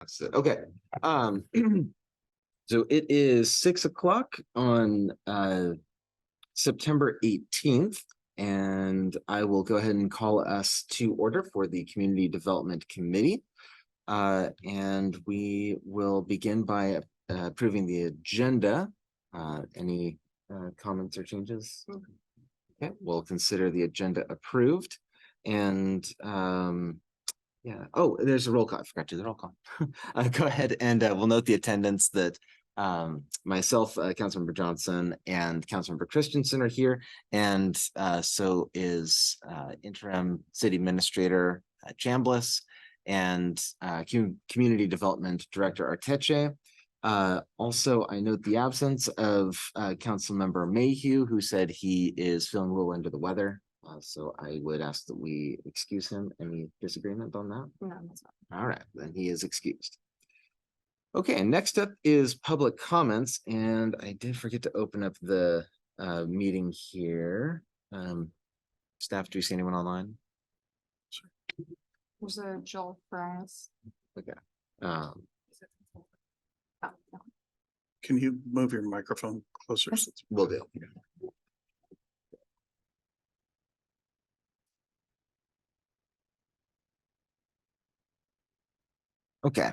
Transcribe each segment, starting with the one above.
Okay. So it is 6 o'clock on September 18th, and I will go ahead and call us to order for the Community Development Committee. And we will begin by approving the agenda. Any comments or changes? Okay, we'll consider the agenda approved. And yeah. Oh, there's a roll call. I forgot to do the roll call. Go ahead and we'll note the attendance that myself, Councilmember Johnson, and Councilmember Christensen are here, and so is interim city administrator Chambliss and community development director Arteche. Also, I note the absence of Councilmember Mayhew, who said he is feeling a little under the weather. So I would ask that we excuse him. Any disagreement on that? No, that's not. All right, then he is excused. Okay, next up is public comments, and I did forget to open up the meeting here. Staff, do you see anyone online? There's a Joel Fries. Okay. Oh, no. Can you move your microphone closer? Will do. Okay.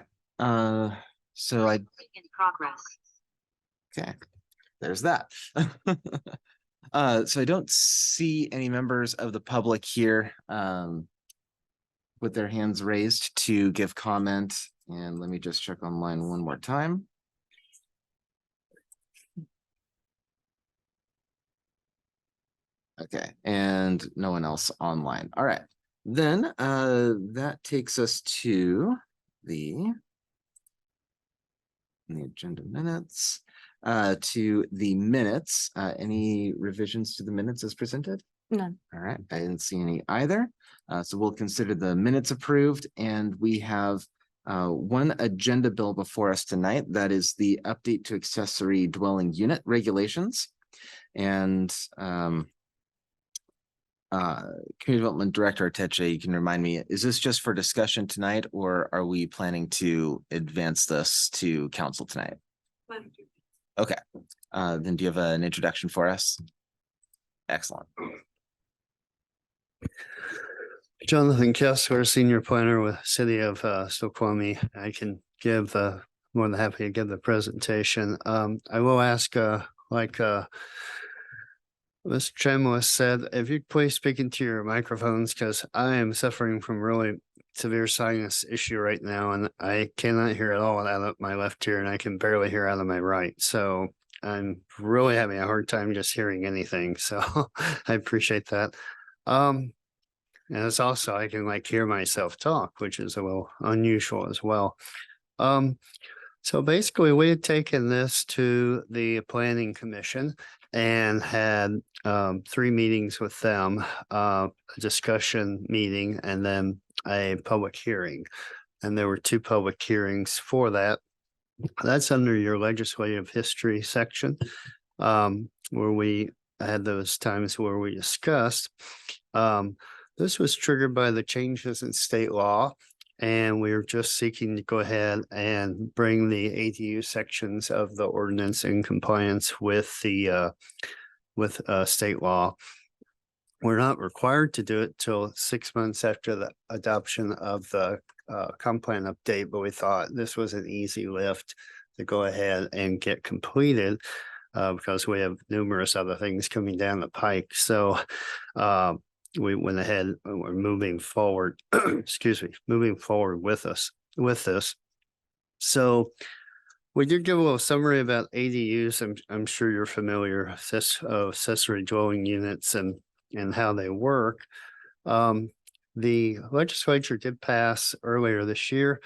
So in progress. Okay, there's that. So I don't see any members of the public here with their hands raised to give comment. And let me just check online one more time. Okay, and no one else online. All right, then that takes us to the agenda minutes. To the minutes. Any revisions to the minutes as presented? None. All right, I didn't see any either. So we'll consider the minutes approved, and we have one agenda bill before us tonight. That is the update to accessory dwelling unit regulations. And Community Development Director Arteche, you can remind me, is this just for discussion tonight, or are we planning to advance this to council tonight? Okay, then do you have an introduction for us? Excellent. Jonathan Kessler, Senior Planner with City of Snoqualmie. I can give more than happy to give the presentation. I will ask, Mr. Chambliss said, if you please speak into your microphones, because I am suffering from really severe sinus issue right now, and I cannot hear at all out of my left ear, and I can barely hear out of my right. So I'm really having a hard time just hearing anything. So I appreciate that. And it's also, I can hear myself talk, which is a little unusual as well. So basically we had taken this to the Planning Commission and had 3 meetings with them, a discussion meeting, and then a public hearing. And there were 2 public hearings for that. That's under your legislative history section, where we had those times where we discussed. This was triggered by the changes in state law, and we were just seeking to go ahead and bring the ADU sections of the ordinance in compliance with the state law. We're not required to do it till 6 months after the adoption of the comp plan update, but we thought this was an easy lift to go ahead and get completed because we have numerous other things coming down the pike. So we went ahead and we're moving forward, moving forward with this. So we did give a little summary about ADUs. I'm sure you're familiar with this, accessory dwelling units and how they work. The legislature did pass earlier this year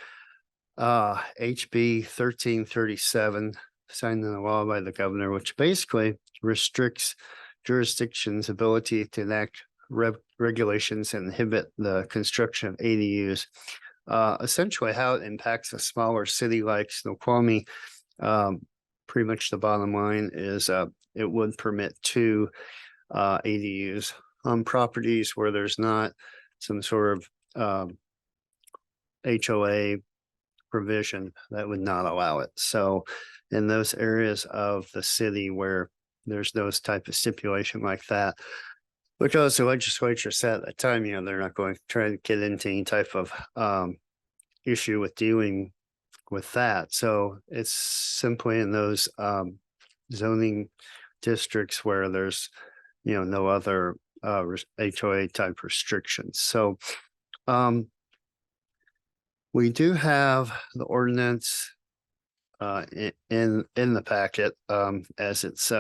HB 1337, signed into law by the governor, which basically restricts jurisdictions' ability to enact regulations and inhibit the construction of ADUs. Essentially, how it impacts a smaller city like Snoqualmie, pretty much the bottom line is it would permit 2 ADUs on properties where there's not some sort of HOA provision that would not allow it. So in those areas of the city where there's those type of stipulation like that, because the legislature said at the time, they're not going to try to get into any type of issue with dealing with that. So it's simply in those zoning districts where there's, no other HOA type restrictions. So we do have the ordinance in the packet as it's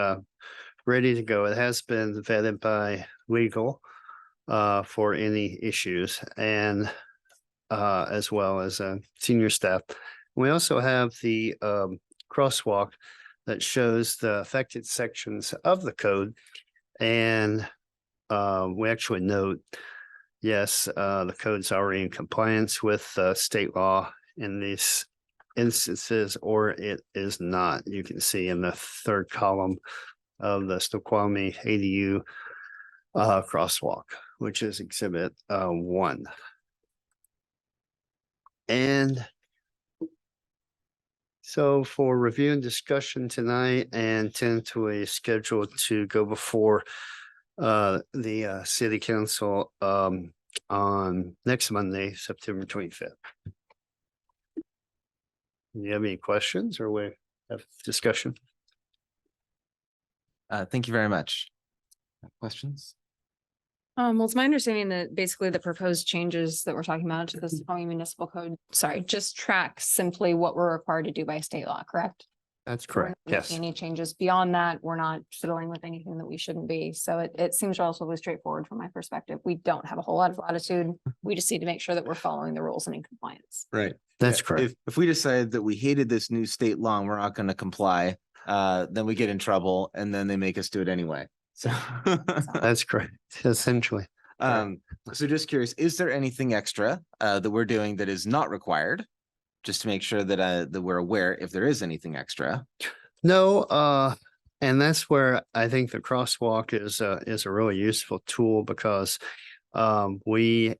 ready to go. It has been vetted by legal for any issues and as well as senior staff. We also have the crosswalk that shows the affected sections of the code. And we actually note, yes, the code's already in compliance with state law in these instances, or it is not. You can see in the third column of the Snoqualmie ADU crosswalk, which is exhibit 1. And so for review and discussion tonight and tentatively scheduled to go before the city council on next Monday, September 25th. Do you have any questions or we have discussion? Thank you very much. Questions? Well, it's my understanding that basically the proposed changes that we're talking about to the Snoqualmie Municipal Code, just track simply what we're required to do by state law, correct? That's We're correct. not making Yes. Any changes beyond that, we're not fiddling with anything that we shouldn't be. So it seems relatively straightforward from my perspective. We don't have a whole lot of latitude. We just need to make sure that we're following the rules and in compliance. Right. That's Yeah, correct. If we decide that we hated this new state law and we're not going to comply, then we get in trouble and then they make us do it anyway. So, That's correct. Essentially. so just curious, is there anything extra that we're doing that is not required? Just to make sure that that we're aware if there is anything extra. No, and that's where I think the crosswalk is a really useful tool because we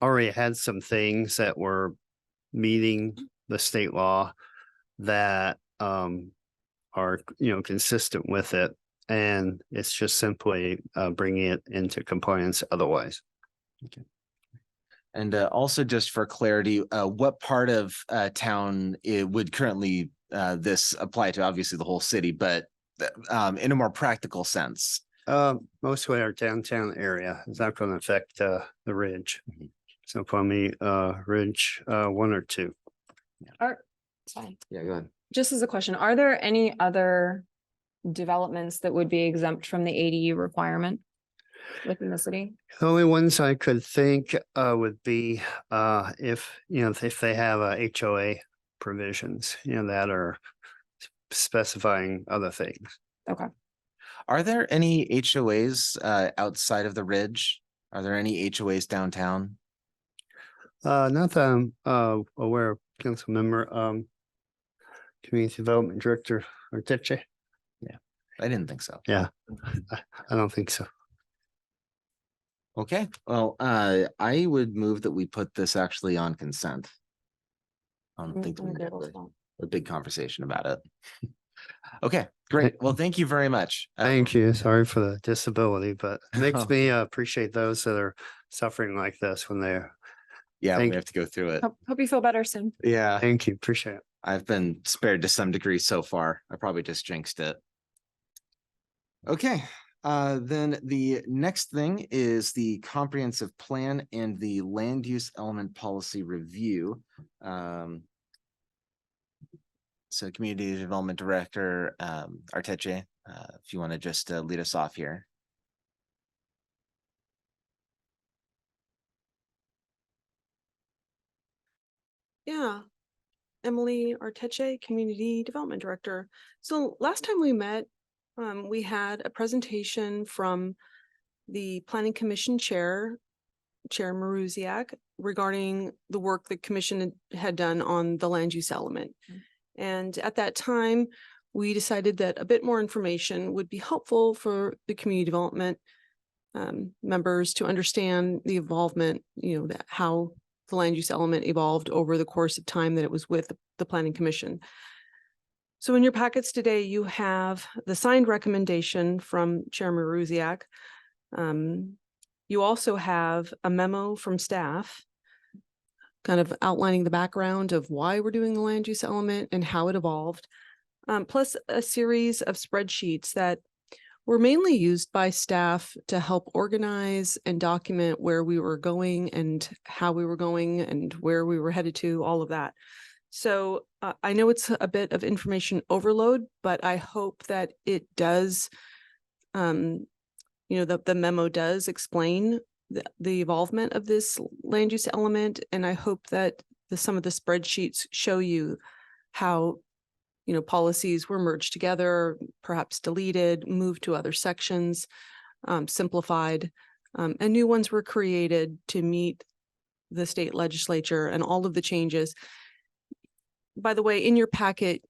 already had some things that were meeting the state law that are consistent with it, and it's just simply bringing it into compliance otherwise. Okay. And also just for clarity, what part of town it would currently this apply to? Obviously the whole city, but in a more practical sense. Mostly our downtown area is not going to affect the ridge. Mhm. So for me, ridge 1 or 2. It's fine. Yeah, go ahead. Just as a question, are there any other developments that would be exempt from the ADU requirement within the city? The only ones I could think would be if they have HOA provisions, that are specifying other things. Okay. Are there any HOAs outside of the ridge? Are there any HOAs downtown? Not that I'm aware of, council member, community development director Arteche. I didn't think so. Yeah, I don't think so. Okay, well, I would move that we put this actually on consent. I don't think we need a big conversation about it. Okay, great. Well, thank you very much. Thank you. Sorry for the disability, but it makes me appreciate those that are suffering like this when they're. Yeah, we Thank- have to go through it. Hope you feel better soon. Yeah, Thank you. Appreciate it. I've been spared to some degree so far. I probably just jinxed it. Okay, then the next thing is the comprehensive plan and the land use element policy review. So Community Development Director Arteche, if you want to just lead us off here. Yeah, Emily Arteche, Community Development Director. So last time we met, we had a presentation from the Planning Commission Chair Maruziak, regarding the work the commission had done on the land use element. And at that time, we decided that a bit more information would be helpful for the community development members to understand the involvement, that how the land use element evolved over the course of time that it was with the planning commission. So in your packets today, you have the signed recommendation from Chairman Ruziak. You also have a memo from staff kind of outlining the background of why we're doing the land use element and how it evolved, plus a series of spreadsheets that were mainly used by staff to help organize and document where we were going and how we were going and where we were headed to, all of that. So I know it's a bit of information overload, but I hope that it does, the memo does explain the involvement of this land use element. And I hope that some of the spreadsheets show you how, policies were merged together, perhaps deleted, moved to other sections, simplified, and new ones were created to meet the state legislature and all of the changes. By the way, in your packet,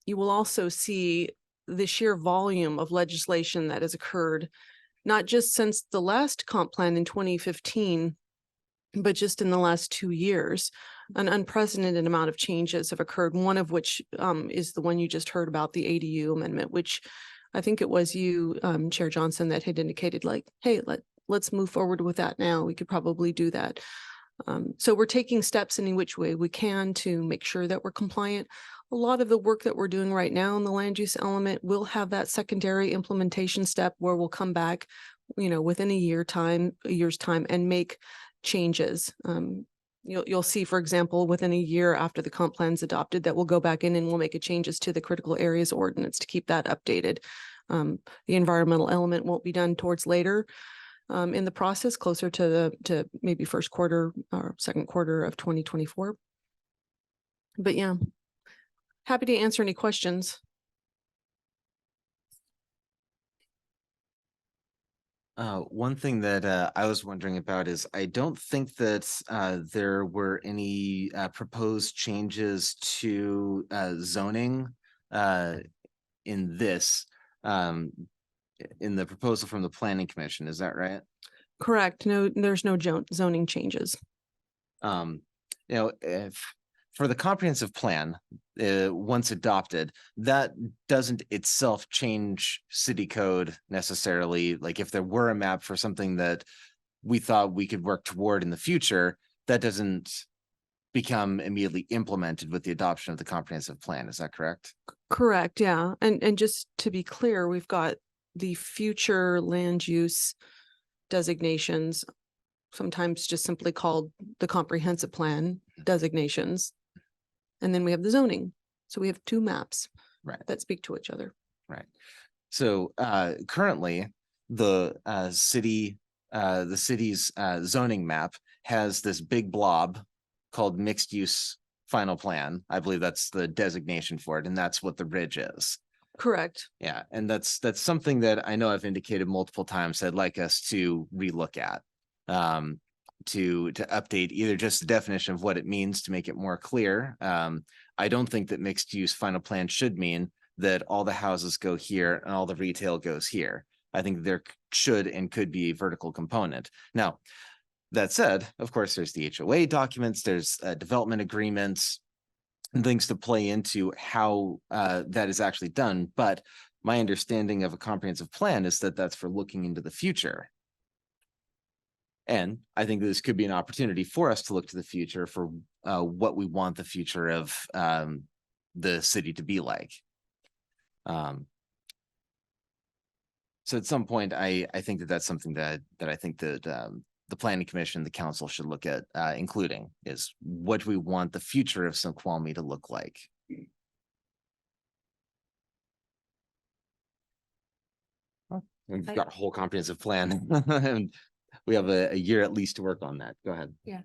you will also see the sheer volume of legislation that has occurred, not just since the last comp plan in 2015, but just in the last 2 years. An unprecedented amount of changes have occurred, one of which is the one you just heard about, the ADU amendment, which I think it was you, Chair Johnson, that had indicated like, hey, let's move forward with that now. We could probably do that. So we're taking steps in which way we can to make sure that we're compliant. A lot of the work that we're doing right now in the land use element will have that secondary implementation step where we'll come back, within a year's time and make changes. You'll see, for example, within a year after the comp plan's adopted, that we'll go back in and we'll make changes to the critical areas ordinance to keep that updated. The environmental element won't be done towards later in the process, closer to maybe first quarter or second quarter of 2024. But yeah, happy to answer any questions. One thing that I was wondering about is I don't think that there were any proposed changes to zoning in this in the proposal from the Planning Commission. Is that right? Correct. No, there's no zoning changes. If for the comprehensive plan, once adopted, that doesn't itself change city code necessarily. Like if there were a map for something that we thought we could work toward in the future, that doesn't become immediately implemented with the adoption of the comprehensive plan. Is that correct? Correct. Yeah. And just to be clear, we've got the future land use designations, sometimes just simply called the comprehensive plan designations. And then we have the zoning. So we have two maps that speak to each other. Right. So currently the city's zoning map has this big blob called mixed use final plan. I believe that's the designation for it. And that's what the ridge is. Correct. Yeah. And that's something that I know I've indicated multiple times I'd like us to relook at. To update either just the definition of what it means to make it more clear. I don't think that mixed use final plan should mean that all the houses go here and all the retail goes here. I think there should and could be a vertical component. Now, that said, of course, there's the HOA documents, there's development agreements and things to play into how that is actually done. But my understanding of a comprehensive plan is that that's for looking into the future. And I think this could be an opportunity for us to look to the future for what we want the future of the city to be like. So at some point, I think that that's something that I think that the Planning Commission, the council should look at including is what do we want the future of Snoqualmie to look like? We've got a whole comprehensive plan and we have a year at least to work on that. Go ahead. Yeah.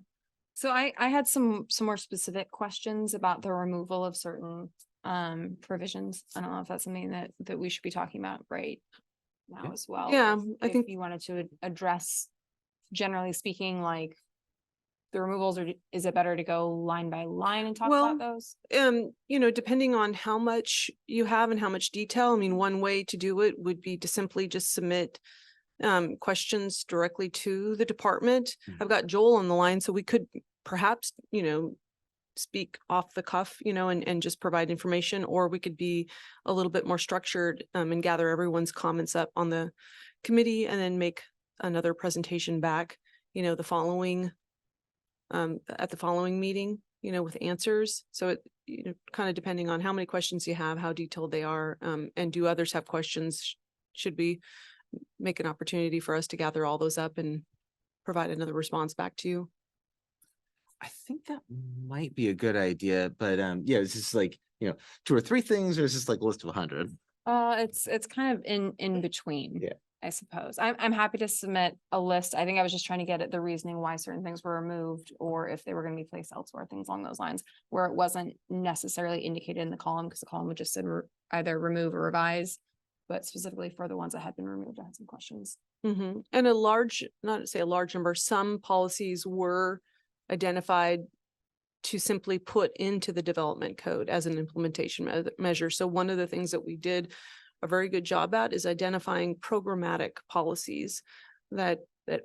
So I had some more specific questions about the removal of certain provisions. I don't know if that's something that we should be talking about right now as well. Yeah, I If think you wanted to address, generally speaking, like the removals, or is it better to go line by line and talk about those? depending on how much you have and how much detail, I mean, one way to do it would be to simply just submit questions directly to the department. Mhm. I've got Joel on the line, so we could perhaps, speak off the cuff, and just provide information, or we could be a little bit more structured and gather everyone's comments up on the committee and then make another presentation back, the following at the following meeting, with answers. So it, kind of depending on how many questions you have, how detailed they are, and do others have questions? Should we make an opportunity for us to gather all those up and provide another response back to you? I think that might be a good idea, but yeah, it's just like, 2 or 3 things, or is this like a list of 100? It's kind of in between. Yeah. I suppose. I'm happy to submit a list. I think I was just trying to get at the reasoning why certain things were removed, or if they were going to be placed elsewhere, things along those lines, where it wasn't necessarily indicated in the column, because the column would just said either remove or revise. But specifically for the ones that had been removed, I had some questions. And not to say a large number, some policies were identified to simply put into the development code as an implementation measure. So one of the things that we did a very good job at is identifying programmatic policies that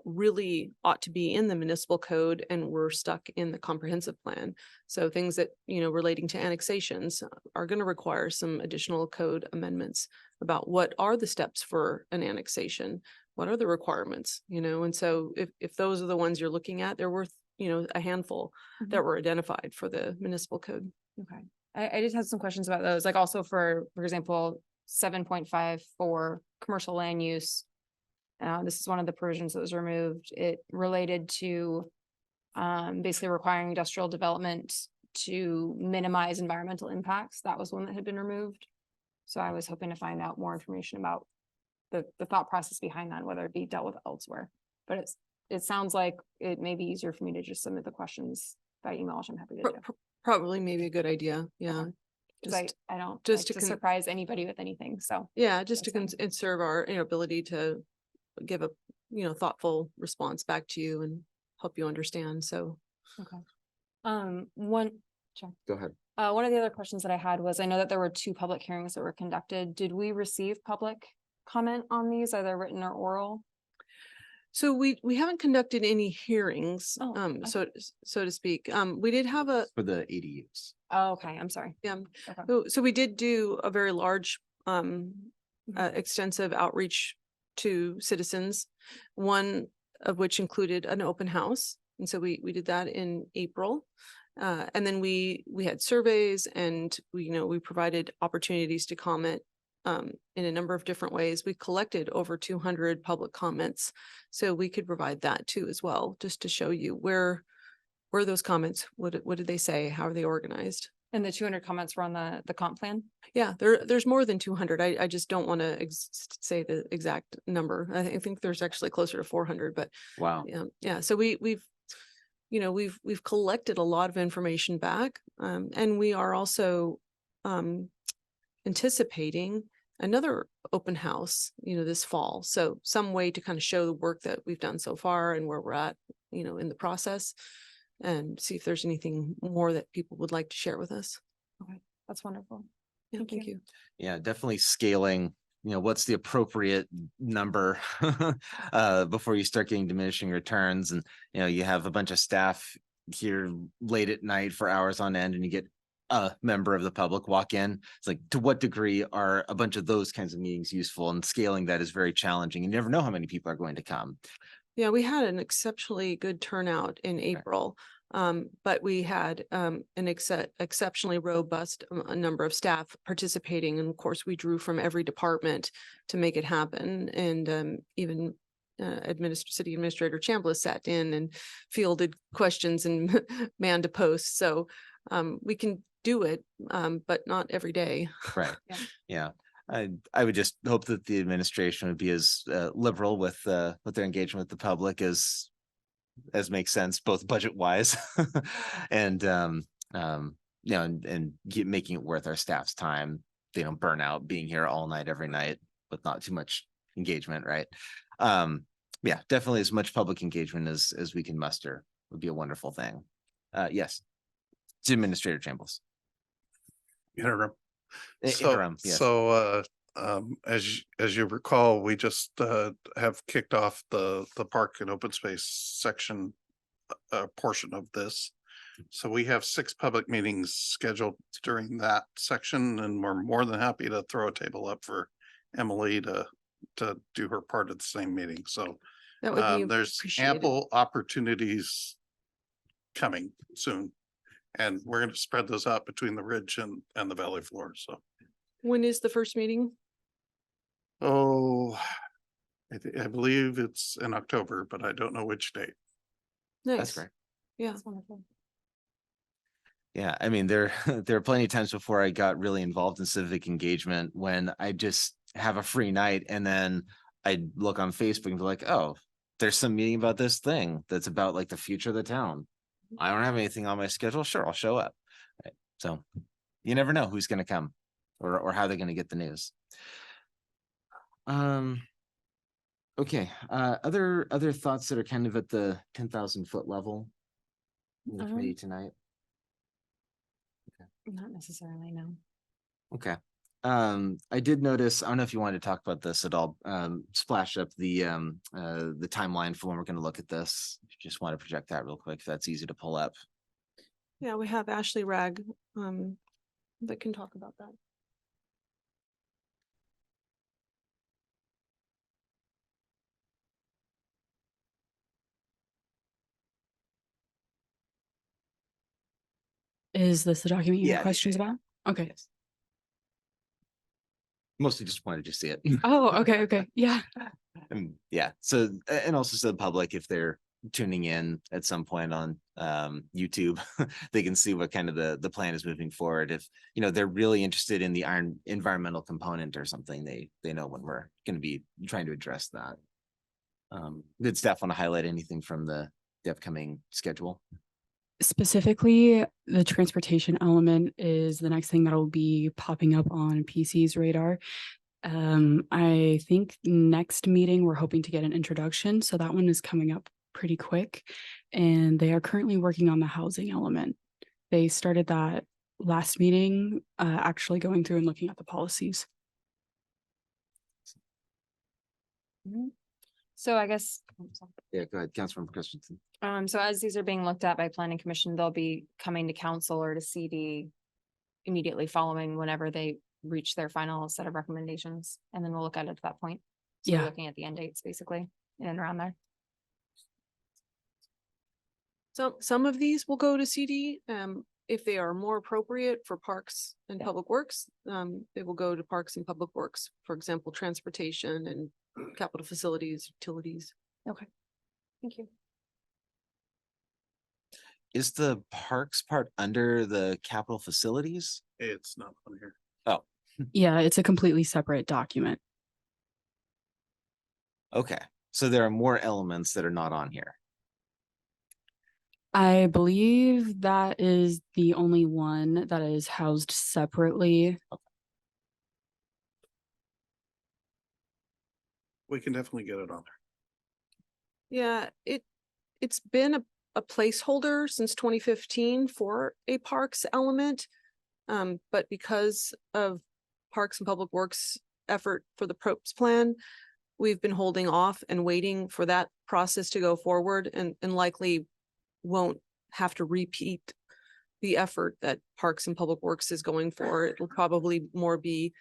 really ought to be in the municipal code and were stuck in the comprehensive plan. So things that, relating to annexations are going to require some additional code amendments about what are the steps for an annexation, what are the requirements, and so if those are the ones you're looking at, they're worth, a handful that were identified for the municipal code. Okay. I just had some questions about those, like also for example, 7.5 for commercial land use. This is one of the provisions that was removed. It related to basically requiring industrial development to minimize environmental impacts. That was one that had been removed. So I was hoping to find out more information about the thought process behind that, whether it be dealt with elsewhere. But it sounds like it may be easier for me to just submit the questions by email, which I'm happy to do. Probably maybe a good idea. Yeah. Because I don't just like to surprise anybody with anything. So yeah, just to That's fine. serve our ability to give a thoughtful response back to you and help you understand. So okay. One Go ahead. one of the other questions that I had was, I know that there were 2 public hearings that were conducted. Did we receive public comment on these, either written or oral? so we haven't conducted any hearings, Oh, so to speak. We did have a For the ADUs. Oh, okay. I'm sorry. yeah. Okay. So we did do a very large extensive outreach to citizens, one of which included an open house. And so we did that in April. And then we had surveys, and we provided opportunities to comment in a number of different ways. We collected over 200 public comments, so we could provide that too as well, just to show you where those comments, what did they say, how are they organized? And the 200 comments were on the comp plan? Yeah, there's more than 200. I just don't want to say the exact number. I think there's actually closer to 400, but Wow. yeah. So we've collected a lot of information back, and we are also anticipating another open house, this fall. So some way to kind of show the work that we've done so far and where we're at, in the process, and see if there's anything more that people would like to share with us. Okay, that's wonderful. Yeah, thank you. Yeah, definitely scaling, what's the appropriate number before you start getting diminishing returns. And, you have a bunch of staff here late at night for hours on end, and you get a member of the public walk in. It's like, to what degree are a bunch of those kinds of meetings useful? And scaling that is very challenging. You never know how many people are going to come. Yeah, we had an exceptionally good turnout in April, but we had an exceptionally robust number of staff participating. And of course, we drew from every department to make it happen. And even City Administrator Chambliss sat in and fielded questions and manned a post. So we can do it, but not every day. Right. Yeah. Yeah. I would just hope that the administration would be as liberal with their engagement with the public as makes sense, both budget wise and making it worth our staff's time. They don't burn out being here all night every night with not too much engagement, right? Yeah, definitely as much public engagement as we can muster would be a wonderful thing. Yes, it's Administrator Chambliss. Interim. Interim, yes. So as you recall, we just have kicked off the park and open space section portion of this. So we have 6 public meetings scheduled during that section, and we're more than happy to throw a table up for Emily to do her part at the same meeting. So That would be there's appreciated. ample opportunities coming soon. And we're going to spread those out between the ridge and the valley floor. So, When is the first meeting? oh, I believe it's in October, but I don't know which date. That's Nice. right. Yeah. That's wonderful. Yeah, I mean, there there are plenty of times before I got really involved in civic engagement when I just have a free night and then I'd look on Facebook and be like, oh, there's some meeting about this thing that's about like the future of the town. I don't have anything on my schedule. Sure, I'll show up. Right. So you never know who's going to come or how they're going to get the news. Okay. Other thoughts that are kind of at the 10,000-foot level in the committee tonight? Not necessarily, no. Okay. I did notice, I don't know if you wanted to talk about this at all, splash up the timeline for when we're going to look at this. If you just want to project that real quick, that's easy to pull up. Yeah, we have Ashley Ragg that can talk about that. Is this the document you Yeah. have questions about? Okay. Yes. Mostly just wanted to see it. Oh, okay, okay. Yeah. Yeah. So, and also so the public, if they're tuning in at some point on YouTube, they can see what kind of the plan is moving forward. If, you know, they're really interested in the iron environmental component or something, they know when we're going to be trying to address that. Did staff want to highlight anything from the upcoming schedule? Specifically, the transportation element is the next thing that'll be popping up on PC's radar. I think next meeting, we're hoping to get an introduction. So that one is coming up pretty quick. And they are currently working on the housing element. They started that last meeting, actually going through and looking at the policies. So I guess, Yeah, go ahead, Councilmember Christensen. so as these are being looked at by planning commission, they'll be coming to council or to CD immediately following whenever they reach their final set of recommendations. And then we'll look at it at that point. So we're Yeah. looking at the end dates basically in and around there. So some of these will go to CD. If they are more appropriate for parks and public works, they will go to parks and public works. For example, transportation and capital facilities, utilities. Thank you. Is the parks part under the capital facilities? It's not on here. Oh, Yeah, it's a completely separate document. okay. So there are more elements that are not on here. I believe that is the only one that is housed separately. We can definitely get it on there. Yeah, it's been a placeholder since 2015 for a parks element. But because of Parks and Public Works effort for the PROPS plan, we've been holding off and waiting for that process to go forward and likely won't have to repeat the effort that Parks and Public Works is going for. It will probably more be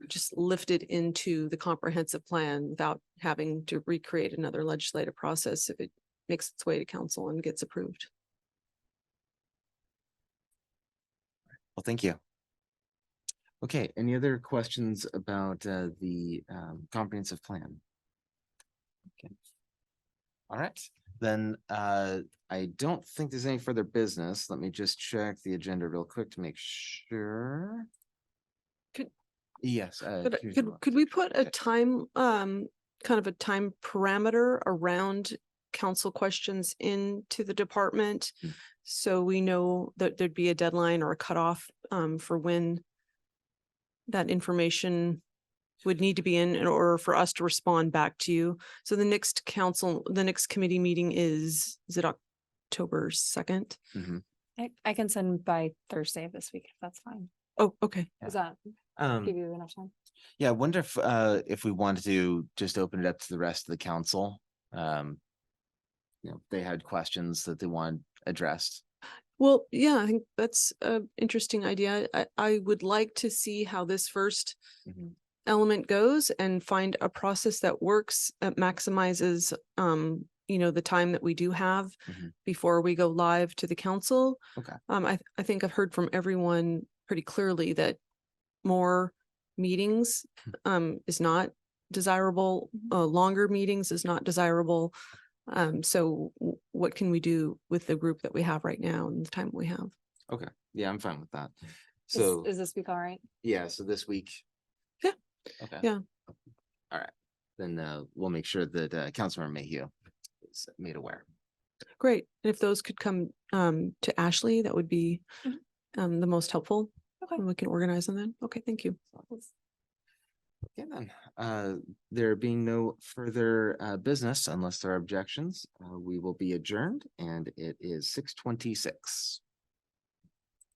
just lifted into the comprehensive plan without having to recreate another legislative process if it makes its way to council and gets approved. Well, thank you. Okay, any other questions about the comprehensive plan? Okay. All right, then I don't think there's any further business. Let me just check the agenda real quick to make sure. Yes. Could we put a Yes. time, kind of a time parameter around council questions into the department? Mm. So we know that there'd be a deadline or a cutoff for when that information would need to be in order for us to respond back to you. So the next committee meeting is it October 2nd? Mhm. I can send by Thursday of this week, if that's fine. Oh, okay. Does that give you enough time? Yeah, I wonder if we wanted to just open it up to the rest of the council. You know, they had questions that they wanted addressed. Well, yeah, I think that's a interesting idea. I would like to see how this first Mhm. element goes and find a process that works, that maximizes, the time that we do have Mhm. before we go live to the council. Okay. I think I've heard from everyone pretty clearly that more meetings, is not desirable. Longer meetings is not desirable. So what can we do with the group that we have right now and the time we have? Okay, yeah, I'm fine with that. Is- So, Is this week all right? yeah, so this week. Yeah. Okay. Yeah. All right, then we'll make sure that Councilmember Mayhew is made aware. Great. And if those could come to Ashley, that would be the most helpful. Okay. And we can organize them then. Okay, thank you. Okay, then, there being no further business unless there are objections, we will be adjourned and it is 6:26.